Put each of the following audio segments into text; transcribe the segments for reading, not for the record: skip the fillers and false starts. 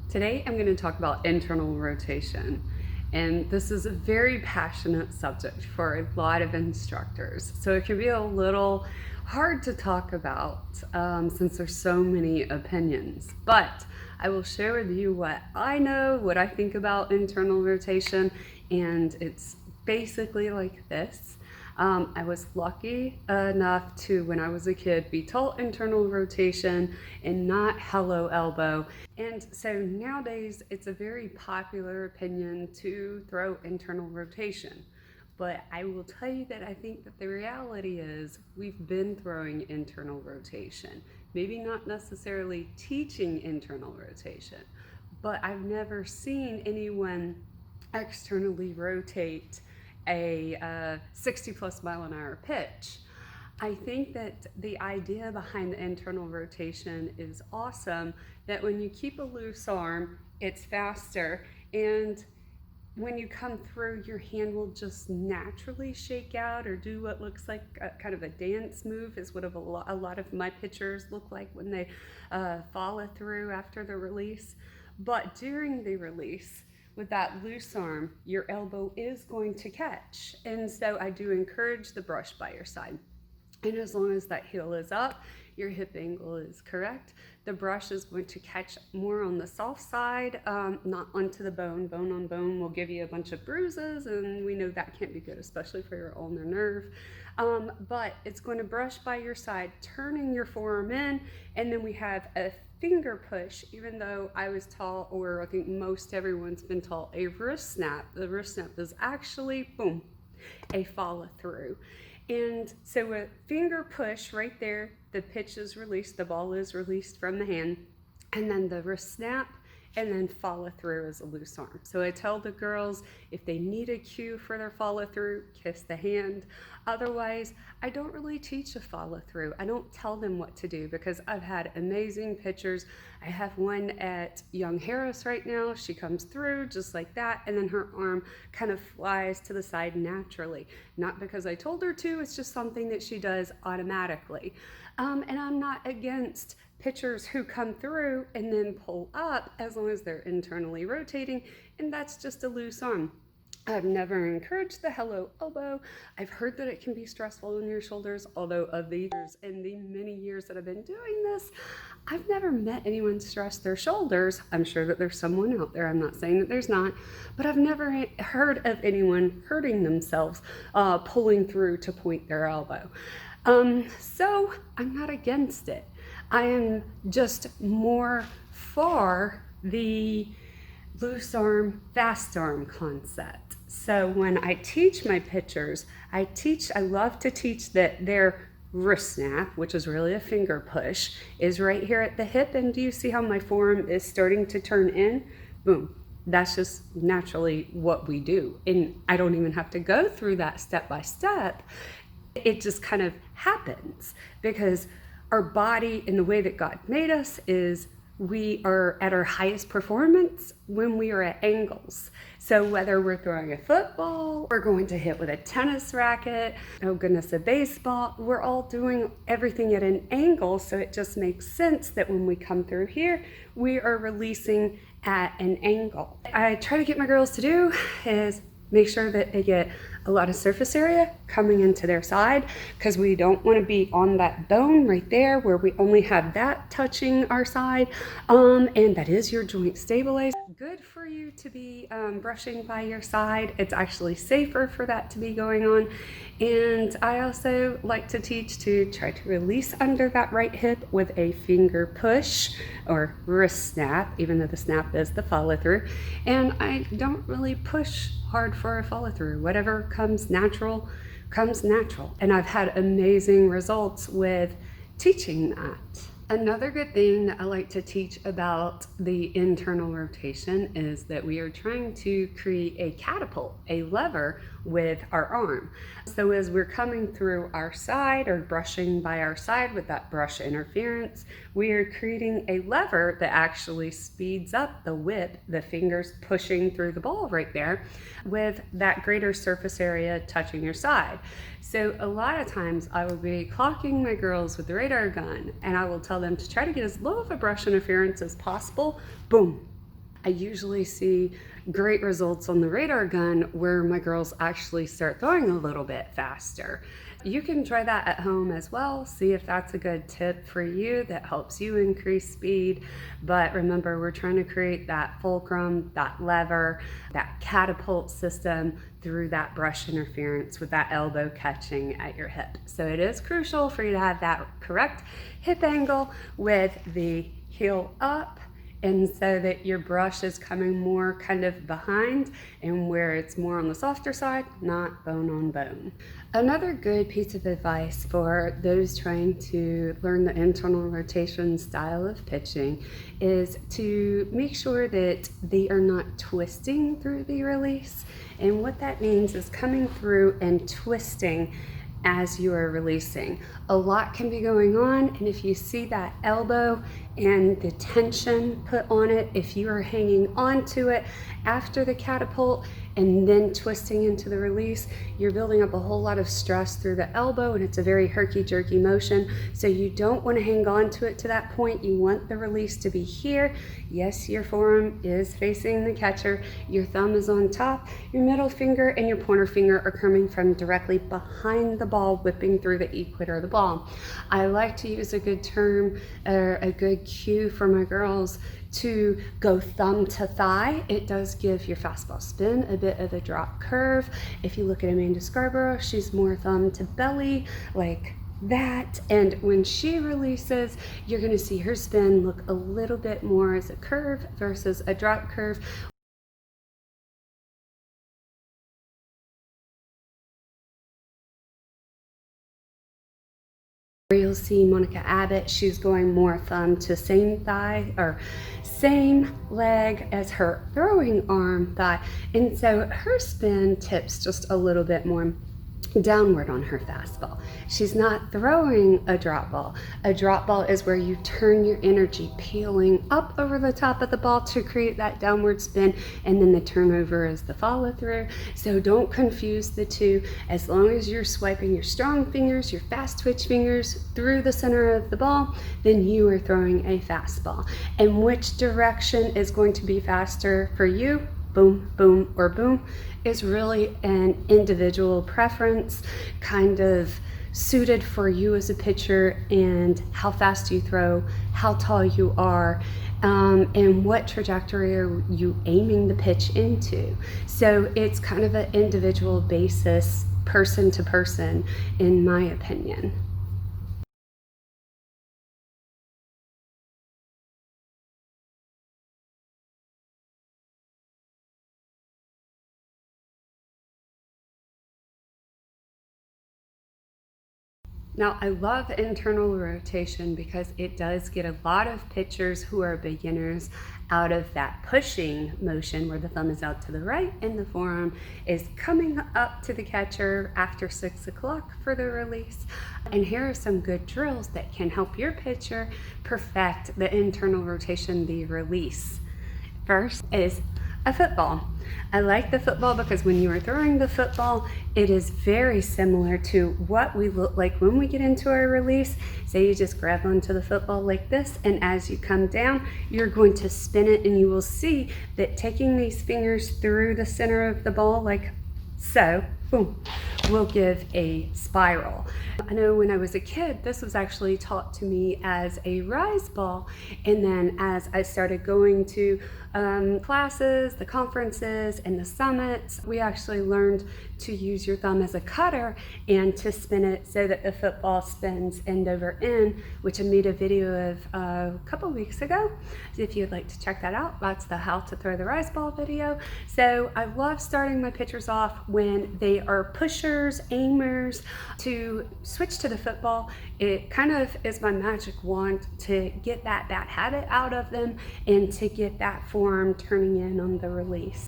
Today I'm going to talk about internal rotation, and this is a very passionate subject for a lot of instructors, so it can be a little hard to talk about since there's so many opinions, but I will share with you what I know, what I think about internal rotation, and it's basically like this. I was lucky enough to, when I was a kid, be taught internal rotation and not hello elbow. And so nowadays it's a very popular opinion to throw internal rotation. But I will tell you that I think that the reality is we've been throwing internal rotation. Maybe not necessarily teaching internal rotation, but I've never seen anyone externally rotate a 60 plus mile an hour pitch. I think that the idea behind the internal rotation is awesome, that when you keep a loose arm, it's faster, and when you come through, your hand will just naturally shake out or do what looks like kind of a dance move, is what a lot of my pitchers look like when they follow through after the release. But during the release, with that loose arm, your elbow is going to catch. And so I do encourage the brush by your side. And as long as that heel is up, your hip angle is correct, the brush is going to catch more on the soft side, not onto the bone. Bone on bone will give you a bunch of bruises, and we know that can't be good, especially for your ulnar nerve. But it's going to brush by your side, turning your forearm in, and then we have a finger push, even though I was taught, or I think most everyone's been taught, a wrist snap. The wrist snap is actually, boom, a follow through. And so a finger push right there, the pitch is released, the ball is released from the hand, and then the wrist snap, and then follow through as a loose arm. So I tell the girls, if they need a cue for their follow through, kiss the hand. Otherwise, I don't really teach a follow through. I don't tell them what to do, because I've had amazing pitchers. I have one at Young Harris right now. She comes through just like that, and then her arm kind of flies to the side naturally. Not because I told her to, it's just something that she does automatically. And I'm not against pitchers who come through and then pull up, as long as they're internally rotating, and that's just a loose arm. I've never encouraged the hello elbow. I've heard that it can be stressful on your shoulders, although of the years, in the many years that I've been doing this, I've never met anyone stress their shoulders. I'm sure that there's someone out there, I'm not saying that there's not, but I've never heard of anyone hurting themselves pulling through to point their elbow. So I'm not against it. I am just more for the loose arm, fast arm concept. So when I teach my pitchers, I love to teach that their wrist snap, which is really a finger push, is right here at the hip. And do you see how my forearm is starting to turn in? Boom. That's just naturally what we do. And I don't even have to go through that step by step. It just kind of happens, because our body, in the way that God made us, is we are at our highest performance when we are at angles. So whether we're throwing a football, we're going to hit with a tennis racket, oh goodness, a baseball, we're all doing everything at an angle. So it just makes sense that when we come through here, we are releasing at an angle. I try to get my girls to do is make sure that they get a lot of surface area coming into their side, because we don't want to be on that bone right there where we only have that touching our side, and that is your joint stabilizer. Good for you to be brushing by your side. It's actually safer for that to be going on. And I also like to teach to try to release under that right hip with a finger push or wrist snap, even though the snap is the follow through. And I don't really push hard for a follow through. Whatever comes natural comes natural. And I've had amazing results with teaching that. Another good thing that I like to teach about the internal rotation is that we are trying to create a catapult, a lever with our arm. So as we're coming through our side or brushing by our side with that brush interference, we are creating a lever that actually speeds up the whip, the fingers pushing through the ball right there, with that greater surface area touching your side. So a lot of times I will be clocking my girls with the radar gun, and I will tell them to try to get as low of a brush interference as possible. Boom. I usually see great results on the radar gun where my girls actually start throwing a little bit faster. You can try that at home as well. See if that's a good tip for you that helps you increase speed. But remember, we're trying to create that fulcrum, that lever, that catapult system through that brush interference with that elbow catching at your hip. So it is crucial for you to have that correct hip angle with the heel up, and so that your brush is coming more kind of behind and where it's more on the softer side, not bone on bone. Another good piece of advice for those trying to learn the internal rotation style of pitching is to make sure that they are not twisting through the release. And what that means is coming through and twisting as you are releasing. A lot can be going on, and if you see that elbow and the tension put on it, if you are hanging onto it after the catapult and then twisting into the release, you're building up a whole lot of stress through the elbow, and it's a very herky-jerky motion. So you don't want to hang on to it to that point. You want the release to be here. Yes, your forearm is facing the catcher, your thumb is on top, your middle finger and your pointer finger are coming from directly behind the ball, whipping through the equator of the ball. I like to use a good term or a good cue for my girls to go thumb to thigh. It does give your fastball spin a bit of a drop curve. If you look at Amanda Scarborough, she's more thumb to belly, like that. And when she releases, you're going to see her spin look a little bit more as a curve versus a drop curve. You'll see Monica Abbott, she's going more thumb to same thigh or same leg as her throwing arm thigh. And so her spin tips just a little bit more downward on her fastball. She's not throwing a drop ball. A drop ball is where you turn your energy peeling up over the top of the ball to create that downward spin, and then the turnover is the follow through. So don't confuse the two. As long as you're swiping your strong fingers, your fast twitch fingers through the center of the ball, then you are throwing a fastball. And which direction is going to be faster for you? Boom, boom, or boom, is really an individual preference, kind of suited for you as a pitcher and how fast you throw, how tall you are, and what trajectory are you aiming the pitch into. So it's kind of an individual basis, person to person, in my opinion. Now, I love internal rotation because it does get a lot of pitchers who are beginners out of that pushing motion where the thumb is out to the right and the forearm is coming up to the catcher after 6 o'clock for the release. And here are some good drills that can help your pitcher perfect the internal rotation, the release. First is a football. I like the football because when you are throwing the football, it is very similar to what we look like when we get into our release. Say you just grab onto the football like this, and as you come down, you're going to spin it, and you will see that taking these fingers through the center of the ball like so, boom, will give a spiral. I know when I was a kid, this was actually taught to me as a rise ball, and then as I started going to classes, the conferences, and the summits, we actually learned to use your thumb as a cutter and to spin it so that the football spins end over end, which I made a video of a couple weeks ago. If you'd like to check that out, that's the how to throw the rise ball video. So I love starting my pitchers off when they are pushers, aimers, to switch to the football. It kind of is my magic wand to get that bad habit out of them and to get that form turning in on the release.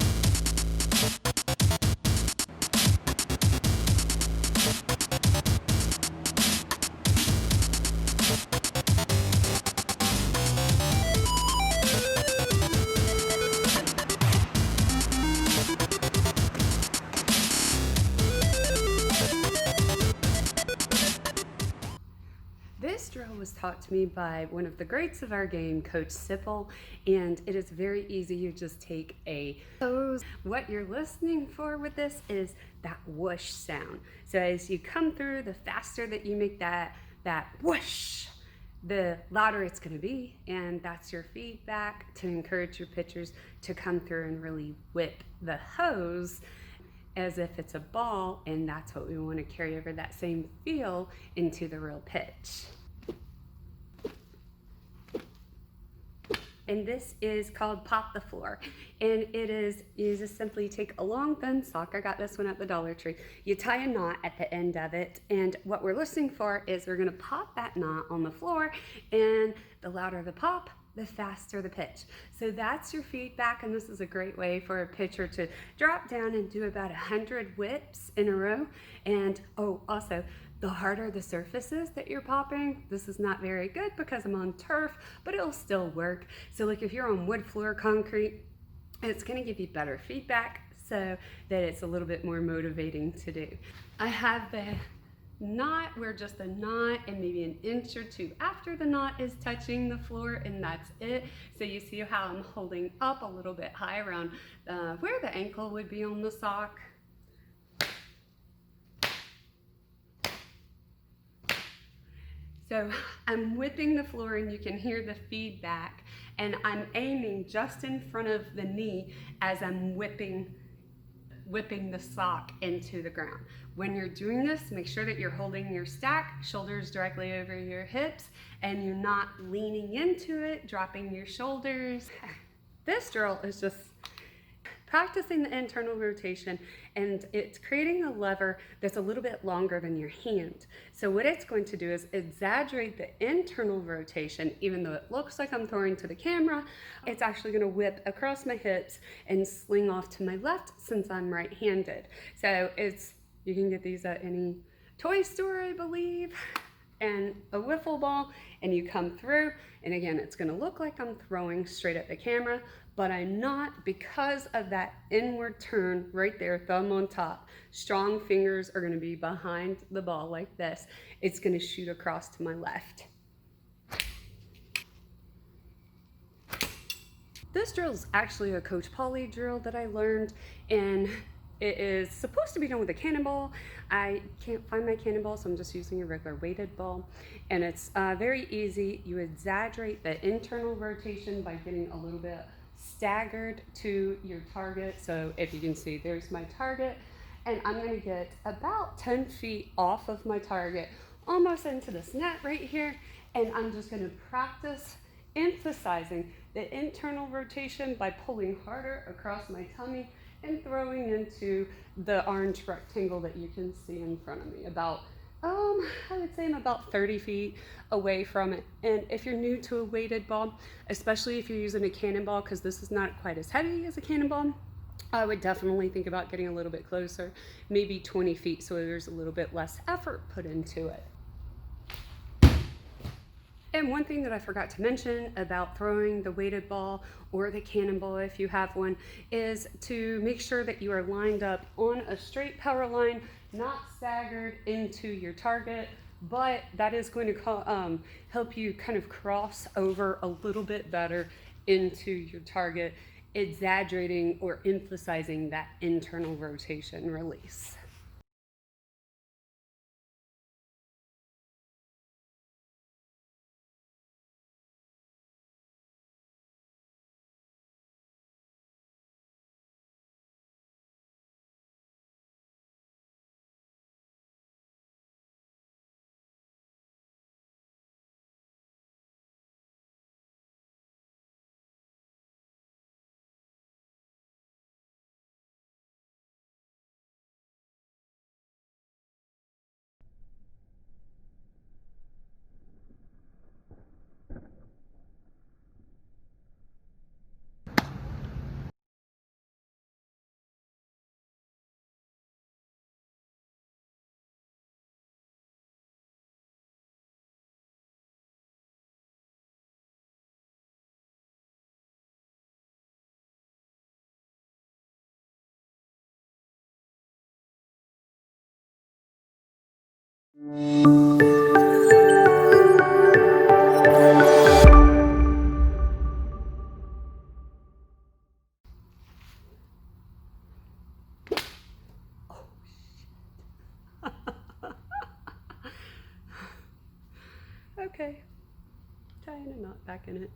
This drill was was taught to me by one of the greats of our game, Coach Sipple, and it is very easy. You just take a hose. What you're listening for with this is that whoosh sound. So as you come through, the faster that you make that whoosh, the louder it's going to be, and that's your feedback to encourage your pitchers to come through and really whip the hose as if it's a ball, and that's what we want to carry over, that same feel into the real pitch. And this is called Pop the Floor. And it is, you just simply take a long thin sock. I got this one at the Dollar Tree. You tie a knot at the end of it. And what we're listening for is we're gonna pop that knot on the floor, and the louder the pop, the faster the pitch. So that's your feedback, and this is a great way for a pitcher to drop down and do about 100 whips in a row. And also, the harder the surface is that you're popping, this is not very good because I'm on turf, but it'll still work. So like if you're on wood floor concrete, it's gonna give you better feedback so that it's a little bit more motivating to do. I have the knot where just the knot and maybe an inch or two after the knot is touching the floor, and that's it. So you see how I'm holding up a little bit high around where the ankle would be on the sock. So I'm whipping the floor, and you can hear the feedback, and I'm aiming just in front of the knee as I'm whipping the sock into the ground. When you're doing this, make sure that you're holding your stack, shoulders directly over your hips, and you're not leaning into it, dropping your shoulders. This drill is just practicing the internal rotation, and it's creating a lever that's a little bit longer than your hand. So what it's going to do is exaggerate the internal rotation. Even though it looks like I'm throwing to the camera, it's actually going to whip across my hips and sling off to my left since I'm right-handed. So you can get these at any toy store, I believe, and a wiffle ball, and you come through, and again, it's gonna look like I'm throwing straight at the camera, but I'm not, because of that inward turn right there, thumb on top. Strong fingers are gonna be behind the ball like this. It's gonna shoot across to my left. This drill is actually a Coach Pauly drill that I learned, and it is supposed to be done with a cannonball. I can't find my cannonball, so I'm just using a regular weighted ball. And it's very easy. You exaggerate the internal rotation by getting a little bit staggered to your target. So if you can see, there's my target, and I'm gonna get about 10 feet off of my target, almost into this net right here, and I'm just gonna practice emphasizing the internal rotation by pulling harder across my tummy and throwing into the orange rectangle that you can see in front of me. About, I would say I'm about 30 feet away from it. And if you're new to a weighted ball, especially if you're using a cannonball, because this is not quite as heavy as a cannonball, I would definitely think about getting a little bit closer, maybe 20 feet, so there's a little bit less effort put into it. And one thing that I forgot to mention about throwing the weighted ball or the cannonball, if you have one, is to make sure that you are lined up on a straight power line, not staggered into your target, but that is going to help you kind of cross over a little bit better into your target, exaggerating or emphasizing that internal rotation release. Okay, tying a knot back in it.